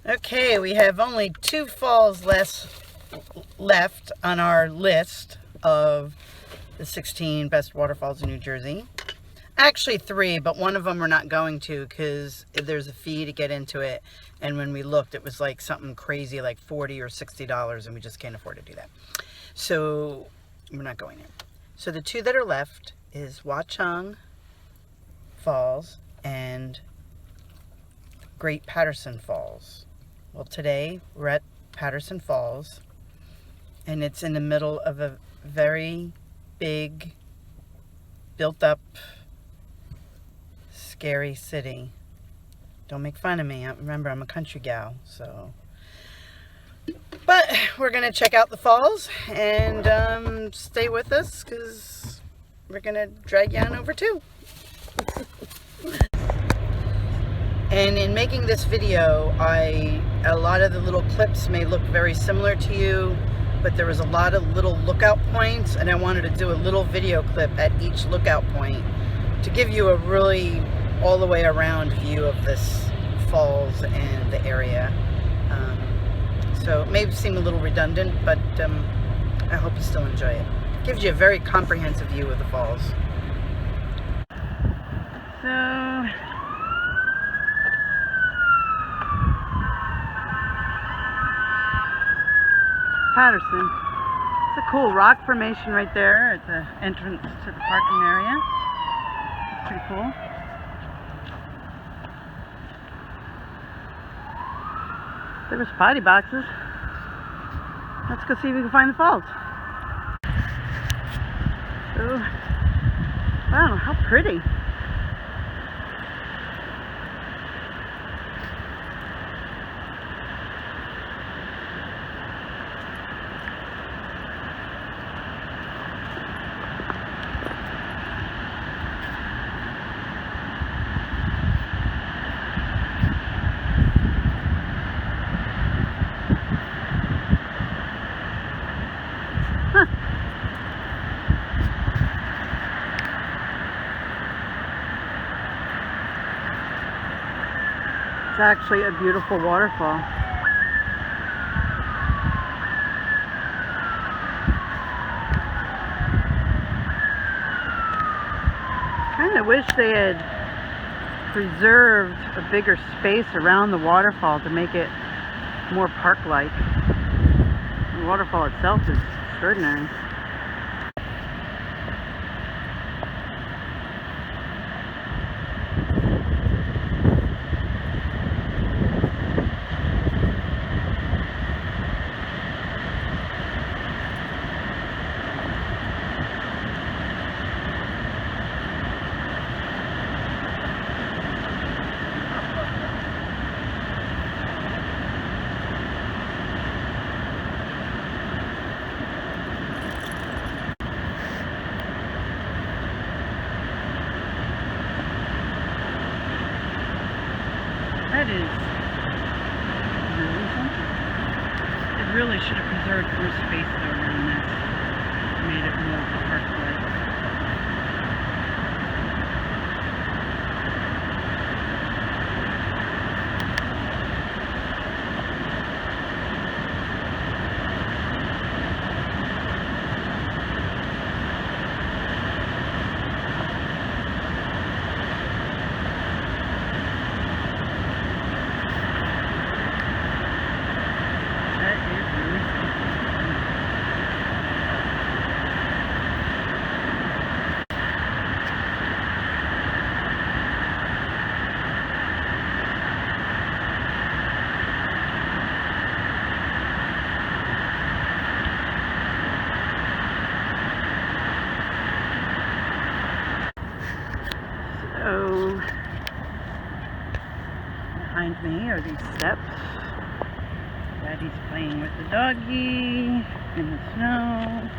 Okay, we have only 2 falls left on our list of the 16 best waterfalls in New Jersey. Actually 3, but one of them we're not going to because there's a fee to get into it. And when we looked, it was like something crazy, like $40 or $60, and we just can't afford to do that. So we're not going there. So the 2 that are left is Watchung Falls and Great Paterson Falls. Well, today we're at Paterson Falls, and it's in the middle of a very big, built-up, scary city. Don't make fun of me. Remember, I'm a country gal, so. But we're going to check out the falls and stay with us because we're going to drag you on over too. And in making this video, a lot of the little clips may look very similar to you, but there was a lot of little lookout points, and I wanted to do a little video clip at each lookout point to give you a really all the way around view of this falls and the area. So it may seem a little redundant, but I hope you still enjoy it. It gives you a very comprehensive view of the falls. So Paterson. It's a cool rock formation right there at the entrance to the parking area. It's pretty cool. There was potty boxes. Let's go see if we can find the falls. So, wow, how pretty. It's actually a beautiful waterfall. Kind of wish they had preserved a bigger space around the waterfall to make it more park-like. The waterfall itself is extraordinary. That is really something. It really should have preserved more space though around this. Made it more park-like. So, behind me are these steps. Daddy's playing with the doggy in the snow.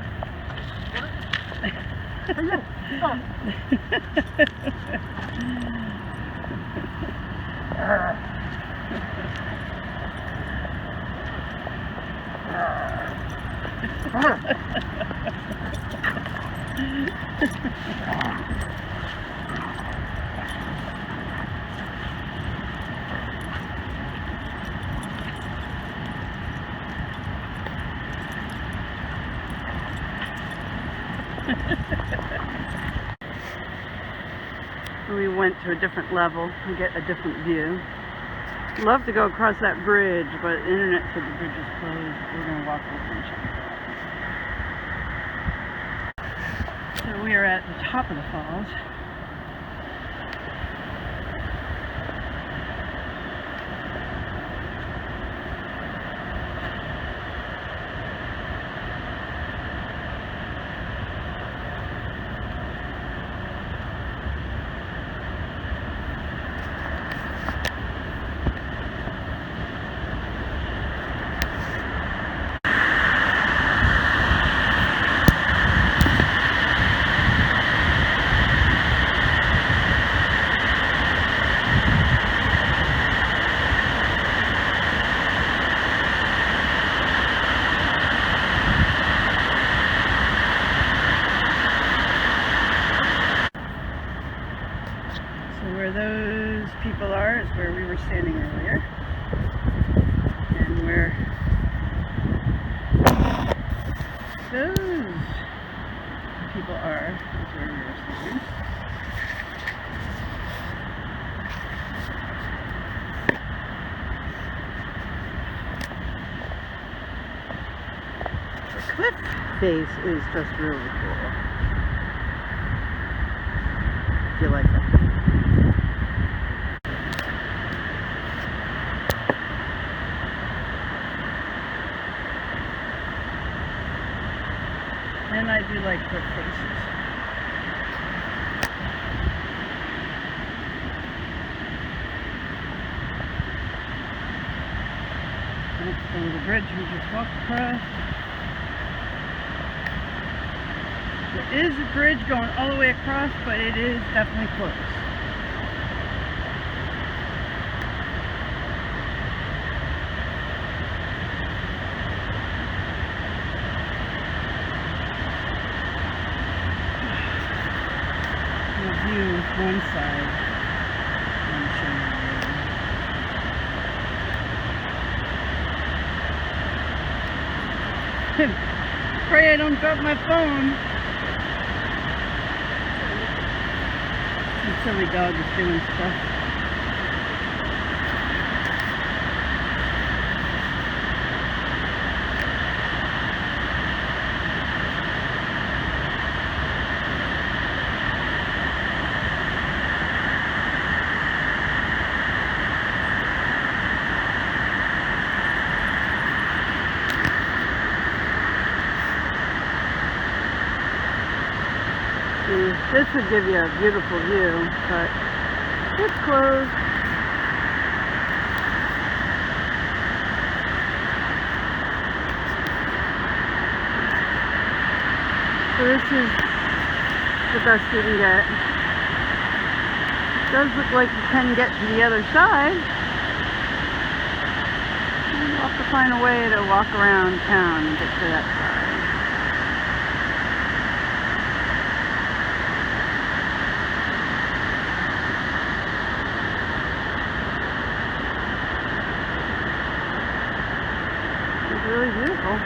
We went to a different level to get a different view. Love to go across that bridge, but the internet said the bridge is closed. We're going to walk over and check it out. So we are at the top of the falls. Where those people are is where we were standing earlier, and where those people are is where we were standing. The cliff face is just really cool. If you like that. And I do like cliff faces. That's the little bridge we just walked across. There is a bridge going all the way across, but it is definitely closed. View one side and show you the other. Pray I don't drop my phone. The silly dog is doing stuff. This would give you a beautiful view, but it's closed. So this is the best you can get. It does look like you can get to the other side. You'll have to find a way to walk around town and get to that side. Really beautiful.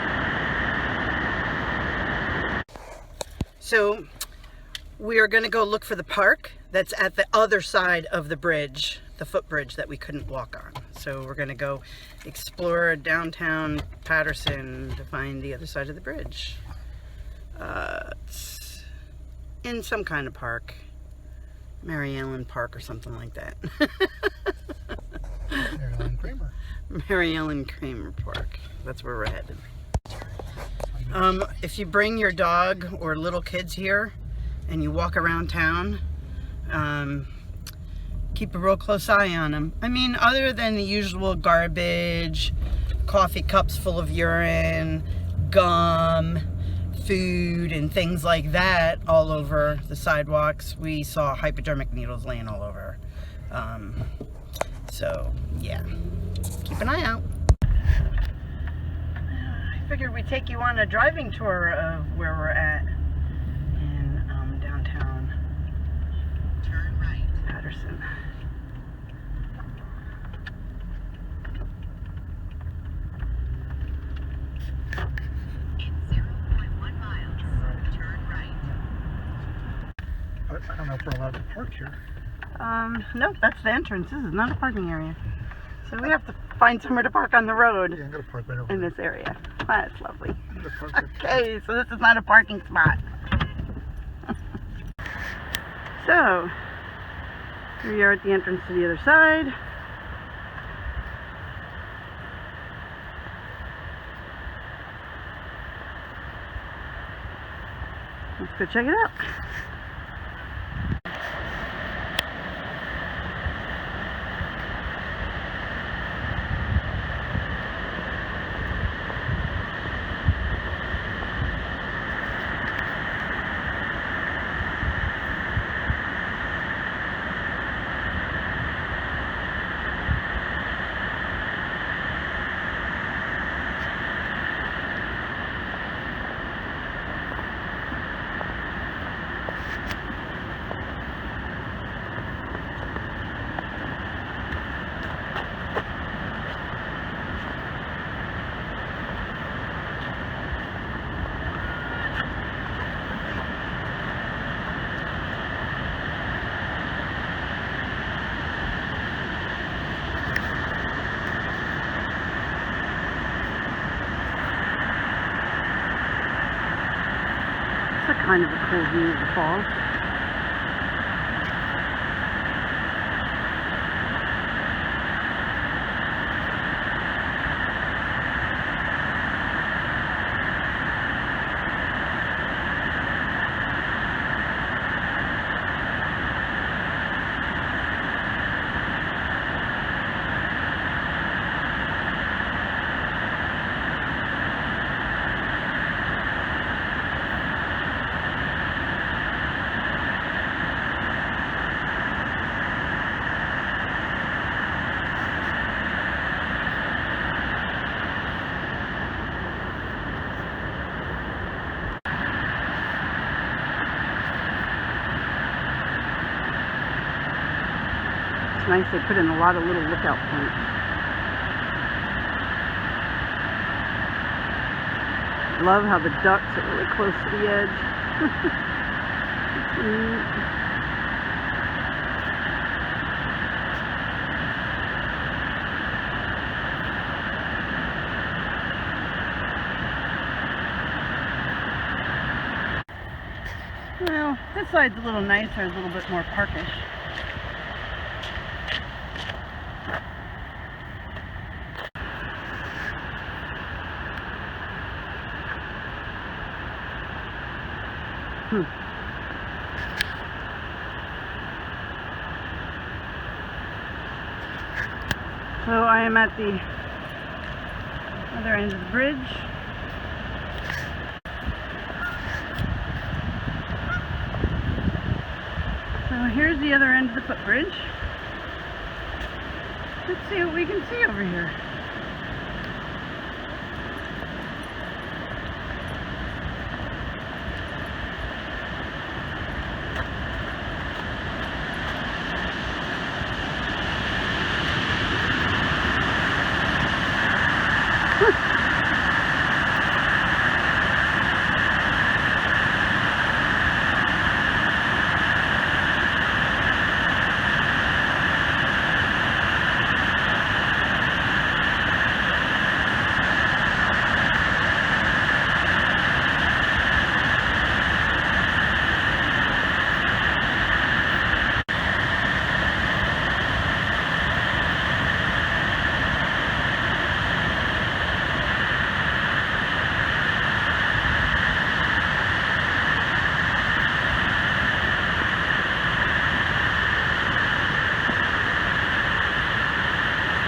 So we are going to go look for the park that's at the other side of the bridge, the footbridge that we couldn't walk on. So we're going to go explore downtown Paterson to find the other side of the bridge. It's in some kind of park, Mary Ellen Park or something like that. Mary Ellen Kramer. Mary Ellen Kramer Park. That's where we're headed. If you bring your dog or little kids here and you walk around town, keep a real close eye on them. I mean, other than the usual garbage, coffee cups full of urine, gum, food, and things like that all over the sidewalks, we saw hypodermic needles laying all over. So, yeah. Keep an eye out. I figured we'd take you on a driving tour of where we're at in downtown Turn right. Paterson. In 0.1 miles, turn right. we're allowed to park here. No, that's the entrance. This is not a parking area. So we have to find somewhere to park on the road. Yeah, I'm gonna park right over in there. this area. That's lovely. I'm gonna park right Okay, so this is not a parking spot. So, here we are at the entrance to the other side. Let's go check it out. It's a kind of a cool view of the falls. Nice, they put in a lot of little lookout points. Love how the ducks are really close to the edge. It's neat. Well, this side's a little nicer, a little bit more parkish. So I am at the other end of the bridge. So here's the other end of the footbridge. Let's see what we can see over here.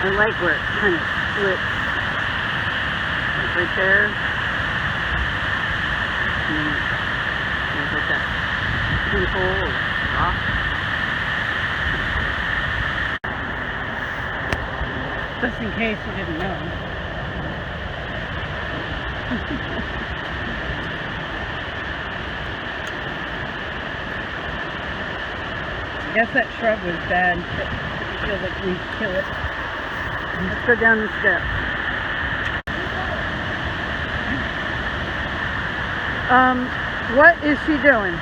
I like where it kind of splits. Like right there. And then there's like that pinhole of rock. Just in case you didn't know. I guess that shrub was bad. It feels like we kill it. Let's go down the steps. What is she doing?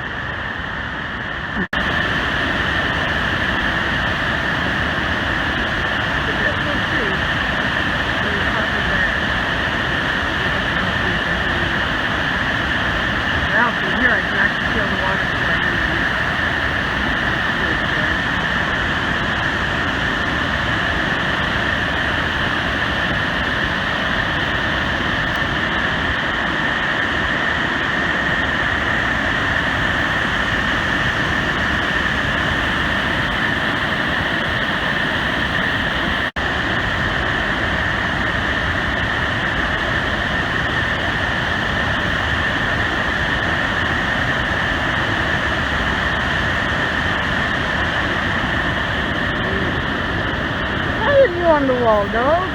waterfall, dog.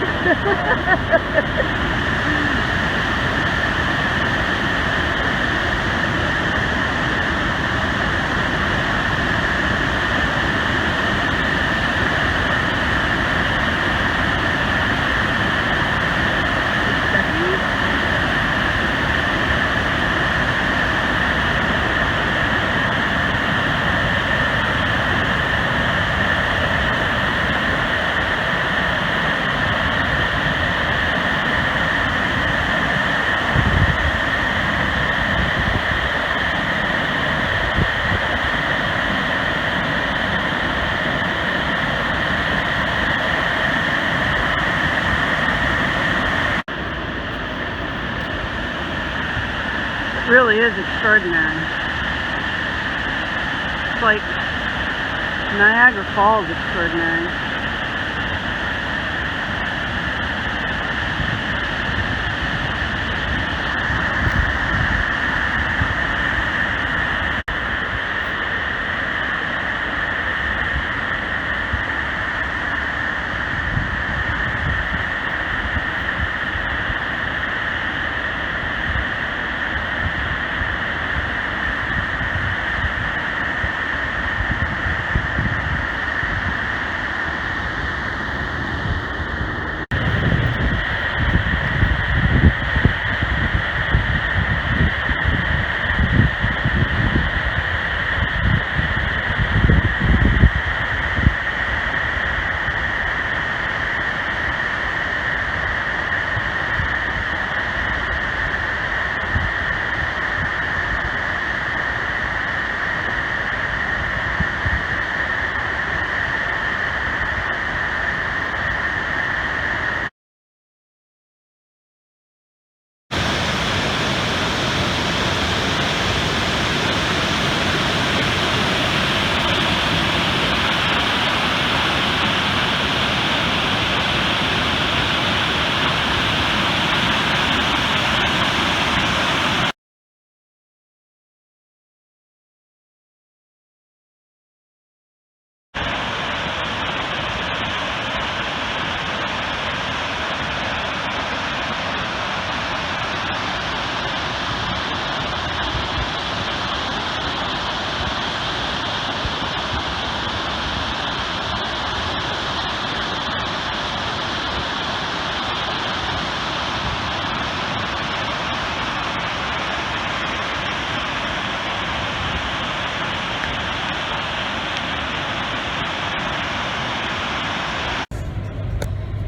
Really is extraordinary. It's like Niagara Falls extraordinary.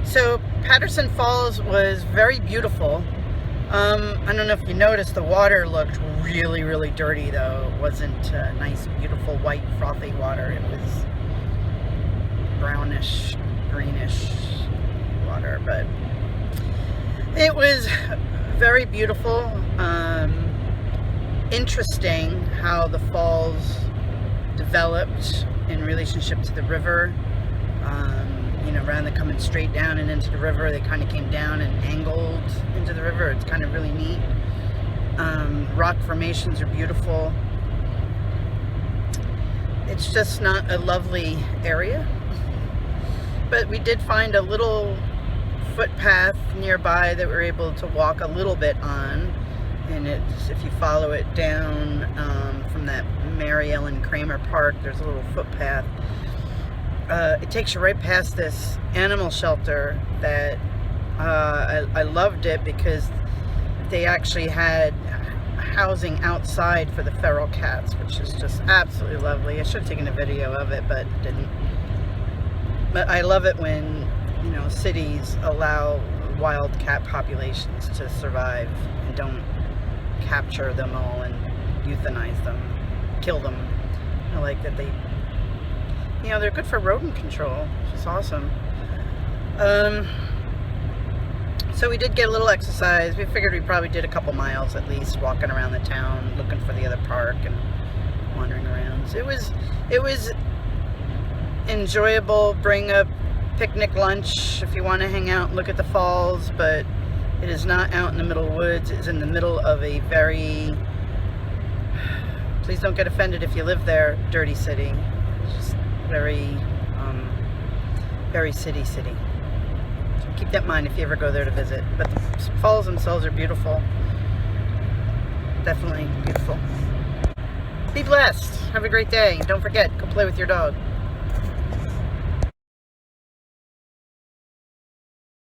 So Paterson Falls was very beautiful. I don't know if you noticed, the water looked really, really dirty though. It wasn't nice, beautiful, white, frothy water. It was brownish, greenish water, but it was very beautiful. Interesting how the falls developed in relationship to the river. You know, rather than coming straight down and into the river, they kind of came down and angled into the river. It's kind of really neat. Rock formations are beautiful. It's just not a lovely area. But we did find a little footpath nearby that we were able to walk a little bit on. And it's, if you follow it down from that Mary Ellen Kramer Park, there's a little footpath. It takes you right past this animal shelter that I loved it because they actually had housing outside for the feral cats, which is just absolutely lovely. I should have taken a video of it, but didn't. But I love it when, you know, cities allow wild cat populations to survive and don't capture them all and euthanize them, kill them. I like that they, you know, they're good for rodent control, which is awesome. So we did get a little exercise. We figured we probably did a couple miles at least, walking around the town, looking for the other park and wandering around. So it was enjoyable. Bring a picnic lunch if you want to hang out and look at the falls, but it is not out in the middle of the woods. It's in the middle of a very, please don't get offended if you live there, dirty city. It's just very city. keep that in mind if you ever go there to visit. But the falls themselves are beautiful. Definitely beautiful. Be blessed. Have a great day. Don't forget, go play with your dog.